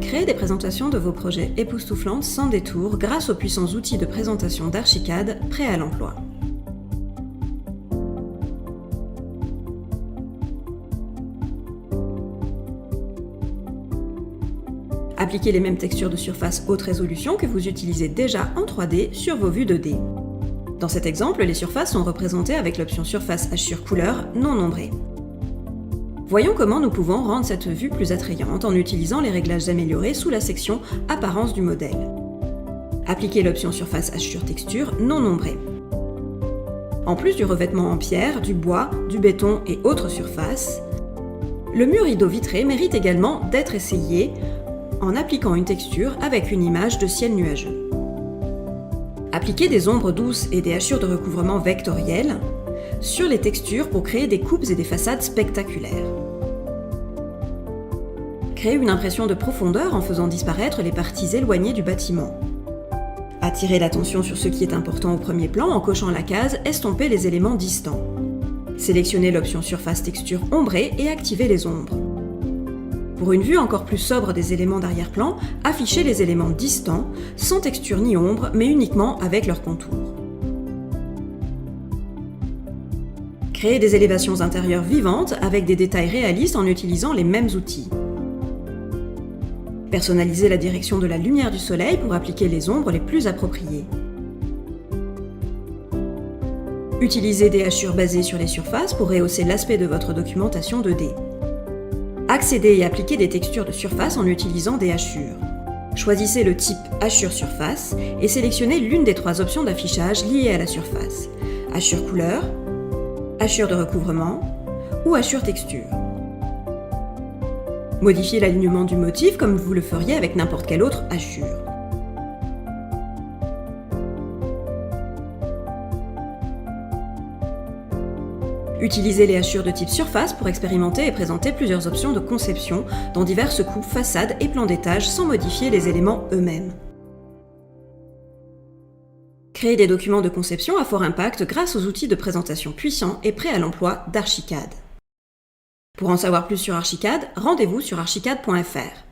Créez des présentations de vos projets époustouflantes sans détour grâce aux puissants outils de présentation d'Archicad prêts à l'emploi. Appliquez les mêmes textures de surface haute résolution que vous utilisez déjà en 3D sur vos vues 2D. Dans cet exemple, les surfaces sont représentées avec l'option Surface Hachure Couleur non nombrée. Voyons comment nous pouvons rendre cette vue plus attrayante en utilisant les réglages améliorés sous la section Apparence du modèle. Appliquez l'option Surface Hachure Texture non nombrée. En plus du revêtement en pierre, du bois, du béton et autres surfaces, le mur rideau vitré mérite également d'être essayé en appliquant une texture avec une image de ciel nuageux. Appliquez des ombres douces et des hachures de recouvrement vectorielles sur les textures pour créer des coupes et des façades spectaculaires. Créez une impression de profondeur en faisant disparaître les parties éloignées du bâtiment. Attirez l'attention sur ce qui est important au premier plan en cochant la case « Estomper les éléments distants ». Sélectionnez l'option Surface Texture ombrée et activez les ombres. Pour une vue encore plus sobre des éléments d'arrière-plan, affichez les éléments distants, sans texture ni ombre, mais uniquement avec leurs contours. Créez des élévations intérieures vivantes avec des détails réalistes en utilisant les mêmes outils. Personnalisez la direction de la lumière du soleil pour appliquer les ombres les plus appropriées. Utilisez des hachures basées sur les surfaces pour rehausser l'aspect de votre documentation 2D. Accédez et appliquez des textures de surface en utilisant des hachures. Choisissez le type hachure surface et sélectionnez l'une des 3 options d'affichage liées à la surface. Hachure couleur, hachure de recouvrement ou hachure texture. Modifiez l'alignement du motif comme vous le feriez avec n'importe quelle autre hachure. Utilisez les hachures de type surface pour expérimenter et présenter plusieurs options de conception dans diverses coupes, façades et plans d'étage sans modifier les éléments eux-mêmes. Créez des documents de conception à fort impact grâce aux outils de présentation puissants et prêts à l'emploi d'Archicad. Pour en savoir plus sur Archicad, rendez-vous sur archicad.fr.